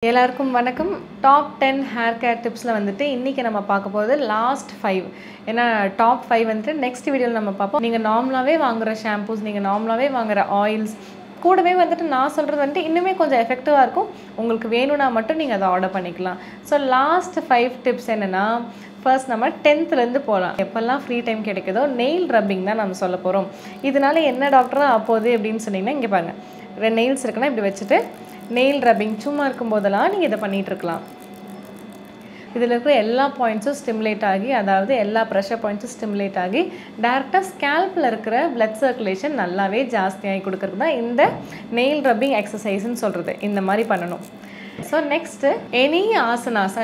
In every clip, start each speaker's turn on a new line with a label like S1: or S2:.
S1: எல்லாருக்கும் வணக்கம். Top 10 hair care டிப்ஸில் வந்துட்டு இன்றைக்கி நம்ம பார்க்க போகிறது லாஸ்ட் 5. ஏன்னா டாப் 5 வந்துட்டு நெக்ஸ்ட் வீடியோவில் நம்ம பார்ப்போம். நீங்கள் நார்மலாகவே வாங்குகிற ஷாம்பூஸ், நீங்கள் நார்மலாகவே வாங்குகிற ஆயில்ஸ் கூடவே வந்துட்டு நான் சொல்கிறது வந்துட்டு இன்னுமே கொஞ்சம் எஃபெக்டிவாக இருக்கும். உங்களுக்கு வேணும்னா மட்டும் நீங்கள் அதை ஆர்டர் பண்ணிக்கலாம். ஸோ லாஸ்ட் 5 டிப்ஸ் என்னென்னா, ஃபர்ஸ்ட் நம்ம 10th போகலாம். எப்போல்லாம் ஃப்ரீ டைம் கிடைக்குதோ நெயில் ரப்பிங் தான் நம்ம சொல்ல போகிறோம். இதனால என்ன டாக்டராக அப்போது அப்படின்னு சொன்னீங்கன்னா, இங்கே பாருங்கள், 2 நெயில்ஸ் இருக்குன்னா இப்படி வச்சுட்டு நெயில் ரப்பிங் சும்மா இருக்கும்போதெல்லாம் நீங்கள் இதை பண்ணிகிட்ருக்கலாம். இதில் இருக்கிற எல்லா பாயிண்ட்ஸும் ஸ்டிமுலேட் ஆகி, அதாவது எல்லா ப்ரெஷர் பாயிண்ட்ஸும் ஸ்டிமுலேட் ஆகி டேரெக்டாக ஸ்கேல்பில் இருக்கிற பிளட் சர்க்குலேஷன் நல்லாவே ஜாஸ்தியாகி கொடுக்குறது தான் இந்த நெயில் ரப்பிங் எக்ஸசைஸ்ன்னு சொல்கிறது. இந்த மாதிரி பண்ணணும். So next any asanas.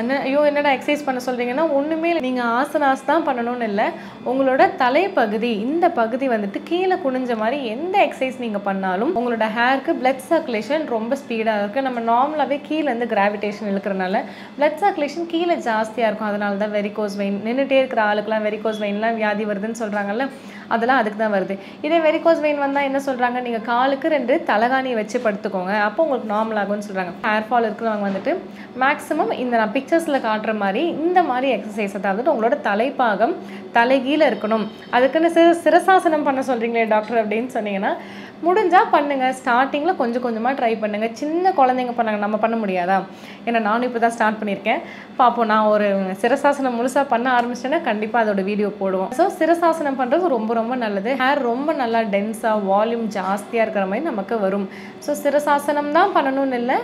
S1: என்னடா எக்ஸசைஸ் பண்ண சொல்கிறீங்கன்னா, ஒன்றுமே நீங்கள் ஆசனாஸ் தான் பண்ணணும்னு இல்லை. உங்களோட தலைப்பகுதி, இந்த பகுதி வந்துட்டு கீழே குனிஞ்ச மாதிரி எந்த எக்ஸசைஸ் நீங்கள் பண்ணாலும் உங்களோட ஹேருக்கு பிளட் சர்க்குலேஷன் ரொம்ப ஸ்பீடாக இருக்குது. நம்ம நார்மலாகவே கீழேருந்து கிராவிடேஷன் இழுக்கிறனால பிளட் சர்க்குலேஷன் கீழே ஜாஸ்தியாக இருக்கும். அதனால தான் வெரிகோஸ் வெயின், நின்றுட்டே இருக்கிற ஆளுக்கெல்லாம் வெரிகோஸ் வெயின்லாம் வியாதி வருதுன்னு சொல்கிறாங்கல்ல, அதெல்லாம் அதுக்கு தான் வருது. இதே வெரிகோஸ் வெயின் வந்தால் என்ன சொல்கிறாங்க, நீங்கள் காலுக்கு 2 தலகாணி வச்சு படுத்துக்கோங்க, அப்போ உங்களுக்கு நார்மல் ஆகும்னு சொல்கிறாங்க. ஹேர் ஃபால் இருக்கிறவங்க வந்துட்டு மேக்ஸிமம் இந்த நான் பிக்சர்ஸில் காட்டுற மாதிரி இந்த மாதிரி எக்ஸசைஸ், அதாவது உங்களோட தலைப்பாகம் தலைகீழ இருக்கணும். அதுக்குன்னு சிரசாசனம் பண்ண சொல்கிறீங்களே டாக்டர் அப்படின்னு சொன்னீங்கன்னா, முடிஞ்சால் பண்ணுங்கள். ஸ்டார்டிங்கில் கொஞ்சம் கொஞ்சமாக ட்ரை பண்ணுங்கள். சின்ன குழந்தைங்க பண்ணாங்க, நம்ம பண்ண முடியாதா? ஏன்னா நானும் இப்போ தான் ஸ்டார்ட் பண்ணியிருக்கேன். பார்ப்போம், நான் ஒரு சிரசாசனம் முழுசாக பண்ண ஆரம்பிச்சிட்டேன்னா கண்டிப்பாக அதோட வீடியோ போடுவோம். ஸோ சிரசாசனம் பண்ணுறது ரொம்ப ரொம்ப நல்லது. ஹேர் ரொம்ப நல்லா டென்ஸாக வால்யூம் ஜாஸ்தியாக இருக்கிற மாதிரி நமக்கு வரும். ஸோ சிரசாசனம் தான் பண்ணணும்னு இல்லை,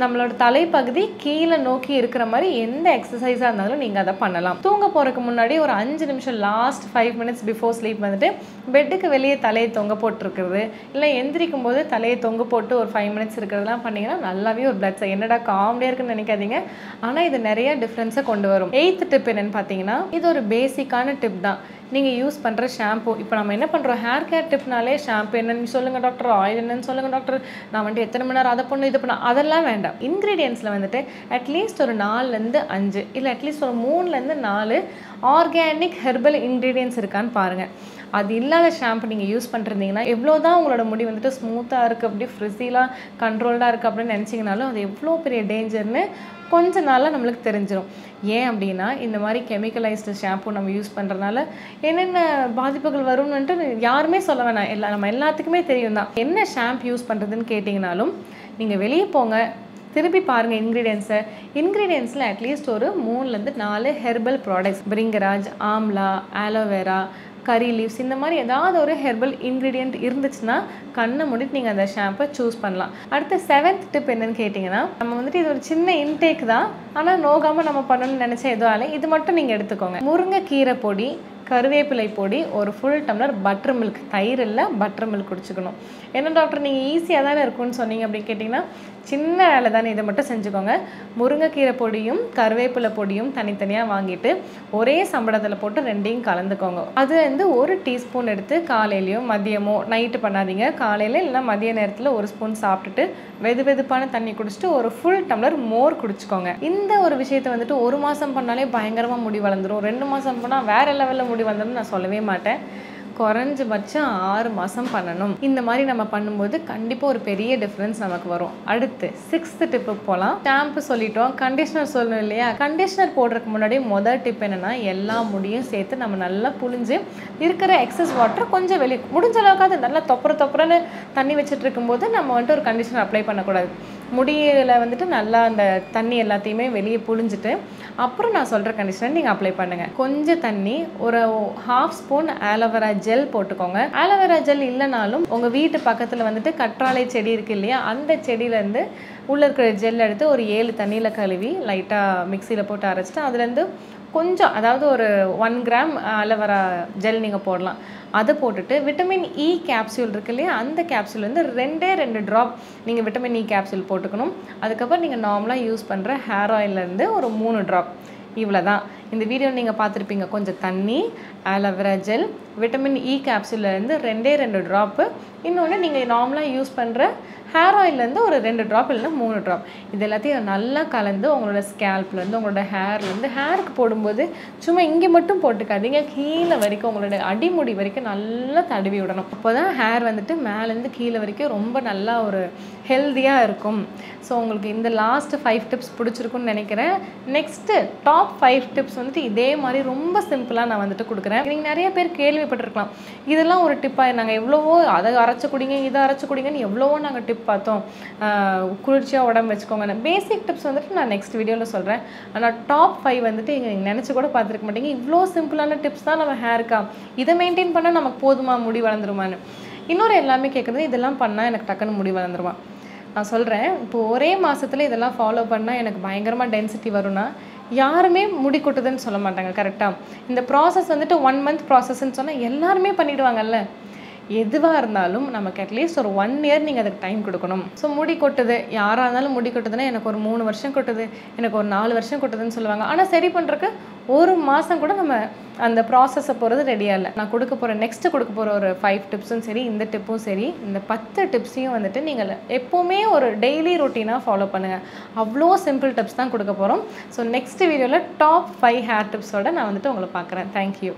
S1: நம்மளோட தலைப்பகுதி கீழே நோக்கி இருக்கிற மாதிரி எந்த எக்ஸசைஸாக இருந்தாலும் நீங்கள் அதை பண்ணலாம். தூங்க போகிறதுக்கு முன்னாடி ஒரு 5 நிமிஷம், லாஸ்ட் 5 minutes பிஃபோர் ஸ்லீப் வந்துட்டு பெட்டுக்கு வெளியே தலையை தொங்க போட்டுருக்குறது, இல்லை எந்திரிக்கும் போது தலையை தொங்க போட்டு ஒரு 5 minutes இருக்கிறதுலாம் பண்ணிங்கன்னா நல்லாவே ஒரு பிளட் என்னடா காமெடியாக இருக்குன்னு நினைக்காதீங்க. ஆனால் இது நிறைய டிஃப்ரென்ஸை கொண்டு வரும். 8th டிப் என்னென்னு பார்த்தீங்கன்னா, இது ஒரு பேசிக்கான டிப் தான். நீங்கள் யூஸ் பண்ணுற ஷாம்பு. இப்போ நம்ம என்ன பண்ணுறோம், ஹேர் கேர் டிப்னாலே ஷாம்பு என்னென்னு சொல்லுங்கள் டாக்டர், ஆயில் என்னென்னு சொல்லுங்கள் டாக்டர், நான் வந்துட்டு எத்தனை மணி நேரம் அதை பண்ணணும் இது பண்ண, அதெல்லாம் வேண்டாம். இன்க்ரீடியன்ஸில் வந்துட்டு அட்லீஸ்ட் ஒரு 4லேருந்து 5 இல்லை அட்லீஸ்ட் ஒரு 3லேருந்து 4 ஆர்கானிக் ஹெர்பல் இன்க்ரீடியன்ஸ் இருக்கான்னு பாருங்கள். அது இல்லாத ஷாம்பு நீங்கள் யூஸ் பண்ணிருந்தீங்கன்னா, எவ்வளோ தான் உங்களோட முடி வந்துட்டு ஸ்மூத்தாக இருக்குது, அப்படியே ஃப்ரிஸிலாம் கண்ட்ரோல்டாக இருக்குது அப்படின்னு நினச்சிங்கனாலும் அது எவ்வளோ பெரிய டேஞ்சர்னு கொஞ்ச நாளாக நம்மளுக்கு தெரிஞ்சிடும். ஏன் அப்படின்னா, இந்த மாதிரி கெமிக்கலைஸ்டு ஷாம்பு நம்ம யூஸ் பண்ணுறதுனால என்னென்ன பாதிப்புகள் வரும்னுட்டு யாருமே சொல்ல வேணாம், நம்ம எல்லாத்துக்குமே தெரியும் தான். என்ன ஷாம்பு யூஸ் பண்ணுறதுன்னு கேட்டிங்கனாலும் நீங்கள் வெளியே போங்க, திருப்பி பாருங்கள் இன்க்ரீடியன்ஸில் அட்லீஸ்ட் ஒரு 3லேருந்து 4 herbal products, bhringraj, amla, aloe vera, curry leaves, இந்த மாதிரி ஏதாவது ஒரு ஹெர்பல் இன்க்ரீடியன்ட் இருந்துச்சுன்னா கண்ணை மூடிட்டு நீங்கள் அந்த ஷாம்பை சூஸ் பண்ணலாம். அடுத்த 7th டிப் என்னன்னு கேட்டிங்கன்னா, நம்ம வந்துட்டு இது ஒரு சின்ன இன்டேக் தான், ஆனால் நோகாமல் நம்ம பண்ணணும்னு நினச்சா எதுவும் இல்லை. இது மட்டும் நீங்கள் எடுத்துக்கோங்க. முருங்கைக்கீரை பொடி, கருவேப்பிலை பொடி, ஒரு ஃபுல் டம்ளர் பட்டர் மில்க், தயிர் இல்லை பட்டர் மில்க் குடிச்சுக்கணும். என்ன டாக்டர் நீங்கள் ஈஸியாக தானே இருக்குன்னு சொன்னீங்க அப்படின்னு கேட்டிங்கன்னா, சின்ன வேலை தானே, இதை மட்டும் செஞ்சுக்கோங்க. முருங்கைக்கீரை பொடியும் கருவேப்பிலை பொடியும் தனித்தனியாக வாங்கிட்டு ஒரே சம்பளத்தில் போட்டு 2யும் கலந்துக்கோங்க. அது வந்து 1 டீஸ்பூன் எடுத்து காலையிலையோ மதியமோ, நைட்டு பண்ணாதீங்க, காலையில் இல்லைனா மதிய நேரத்தில் 1 ஸ்பூன் சாப்பிட்டுட்டு வெதுவெதுப்பான தண்ணி குடிச்சிட்டு ஒரு ஃபுல் டம்ளர் மோர் குடிச்சுக்கோங்க. இந்த ஒரு விஷயத்தை வந்துட்டு 1 மாதம் பண்ணாலே பயங்கரமாக முடி வளர்ந்துடும். 2 மாதம் பண்ணால் வேறு லெவலில் முடி வளர்ந்துடும் நான் சொல்லவே மாட்டேன். குறைஞ்சபட்சம் 6 மாதம் பண்ணணும். இந்த மாதிரி நம்ம பண்ணும்போது கண்டிப்பாக ஒரு பெரிய டிஃப்ரென்ஸ் நமக்கு வரும். அடுத்து 6th டிப்புக்கு போகலாம். ஷாம்பு சொல்லிட்டோம், கண்டிஷனர் சொல்லணும் இல்லையா? கண்டிஷனர் போடுறதுக்கு முன்னாடி முதல் டிப் என்னென்னா, எல்லா முடியும் சேர்த்து நம்ம நல்லா புழிஞ்சு இருக்கிற எக்ஸஸ் வாட்டர் கொஞ்சம் வெளியே முடிஞ்ச அளவுக்கு அது நல்லா தொப்புறன்னு தண்ணி வச்சுட்டு இருக்கும்போது நம்ம வந்துட்டு ஒரு கண்டிஷனர் அப்ளை பண்ணக்கூடாது. முடியில் வந்துட்டு நல்லா அந்த தண்ணி எல்லாத்தையுமே வெளியே புழிஞ்சிட்டு அப்புறம் நான் சொல்கிற கண்டிஷனர் நீங்கள் அப்ளை பண்ணுங்கள். கொஞ்சம் தண்ணி, ஒரு 1/2 ஸ்பூன் ஆலோவேரா ஜெல் போட்டுக்கோங்க. ஆலோவேரா ஜெல் இல்லைனாலும் உங்கள் வீட்டு பக்கத்தில் வந்துட்டு கற்றாழை செடி இருக்குது இல்லையா, அந்த செடியிலேருந்து உள்ளே இருக்கிற ஜெல் எடுத்து ஒரு 7 தண்ணியில் கழுவி லைட்டாக மிக்சியில் போட்டு அரைச்சிட்டு அதுலேருந்து கொஞ்சம், அதாவது ஒரு 1 கிராம் ஆலோவேரா ஜெல் நீங்கள் போடலாம். அதை போட்டுட்டு விட்டமின் இ கேப்சூல் இருக்கு இல்லையா, அந்த கேப்சூல் வந்து 2 ட்ராப் நீங்கள் விட்டமின் இ கேப்சூல் போட்டுக்கணும். அதுக்கப்புறம் நீங்கள் நார்மலாக யூஸ் பண்ணுற ஹேர் ஆயிலேருந்து ஒரு 3 ட்ராப், இவ்வளோ தான். இந்த வீடியோ நீங்கள் பார்த்துருப்பீங்க. கொஞ்சம் தண்ணி, ஆலோவேரா ஜெல், விட்டமின் இ கேப்சூல்லேருந்து 2 ட்ராப்பு, இன்னொன்று நீங்கள் நார்மலாக யூஸ் பண்ணுற ஹேர் ஆயிலேருந்து ஒரு 2 ட்ராப் இல்லைன்னா 3 ட்ராப். இது எல்லாத்தையும் நல்லா கலந்து உங்களோட ஸ்கேல்ப்லேருந்து உங்களோட ஹேர்லேருந்து ஹேருக்கு போடும்போது சும்மா இங்கே மட்டும் போட்டுக்காதீங்க, கீழே வரைக்கும் உங்களோட அடிமுடி வரைக்கும் நல்லா தடவி விடணும். அப்போ தான் ஹேர் வந்துட்டு மேலேருந்து கீழே வரைக்கும் ரொம்ப நல்லா ஒரு ஹெல்த்தியாக இருக்கும். ஸோ உங்களுக்கு இந்த லாஸ்ட் 5 டிப்ஸ் பிடிச்சிருக்குன்னு நினைக்கிறேன். நெக்ஸ்ட்டு டாப் 5 டிப்ஸ் வந்துட்டு இதே மாதிரி ரொம்ப சிம்பிளாக நான் வந்துட்டு கொடுக்குறேன். நீங்கள் நிறைய பேர் கேள்விப்பட்டிருக்கலாம், இதெல்லாம் ஒரு டிப்பாக நாங்கள் எவ்வளவோ அதை அரைச்சி குடிங்க இதை அரைச்சி குடிங்கன்னு எவ்வளவோ நாங்கள் டிப் பார்த்தோம், குளிர்ச்சியாக உடம்பு வச்சுக்கோங்க. பேசிக் டிப்ஸ் வந்துட்டு நான் நெக்ஸ்ட் வீடியோவில் சொல்கிறேன். ஆனால் டாப் 5 வந்துட்டு நீங்கள் நினச்சி கூட பார்த்துருக்க மாட்டீங்க. இவ்வளோ சிம்பிளான டிப்ஸ் தான் நம்ம ஹேருக்கா, இதை மெயின்டைன் பண்ணால் நமக்கு போதுமா, முடி வளர்ந்துருமான்னு. இன்னொரு எல்லாமே கேட்குறது, இதெல்லாம் பண்ணால் எனக்கு டக்குன்னு முடி வளர்ந்துருமா. நான் சொல்கிறேன், இப்போ ஒரே மாதத்தில் இதெல்லாம் ஃபாலோ பண்ணால் எனக்கு பயங்கரமாக டென்சிட்டி வரும்னா யாருமே முடி கொட்டுதுன்னு சொல்ல மாட்டாங்க. கரெக்டாக இந்த ப்ராசஸ் வந்துட்டு 1 மந்த் ப்ராசஸ்ன்னு சொன்னால் எல்லாருமே பண்ணிவிடுவாங்கல்ல. எதுவாக இருந்தாலும் நமக்கு அட்லீஸ்ட் ஒரு 1 இயர் நீங்கள் அதுக்கு டைம் கொடுக்கணும். ஸோ முடி கொட்டுது, யாராக இருந்தாலும் முடி கொட்டுதுன்னா எனக்கு ஒரு 3 வருஷம் கொட்டுது, எனக்கு ஒரு 4 வருஷம் கொட்டுதுன்னு சொல்லுவாங்க. ஆனால் சரி பண்ணுறக்கு 1 மாதம் கூட நம்ம அந்த ப்ராசஸை போகிறது ரெடியாக இல்லை. நான் கொடுக்க போகிற ஒரு 5 டிப்ஸும் சரி, இந்த டிப்பும் சரி, இந்த 10 டிப்ஸையும் வந்துட்டு நீங்கள் எப்போவுமே ஒரு டெய்லி ரொட்டீனாக ஃபாலோ பண்ணுங்கள். அவ்வளோ சிம்பிள் டிப்ஸ் தான் கொடுக்க போகிறோம். ஸோ நெக்ஸ்ட் வீடியோவில் டாப் 5 ஹேர் டிப்ஸோடு நான் வந்துட்டு உங்களை பார்க்குறேன். தேங்க்யூ.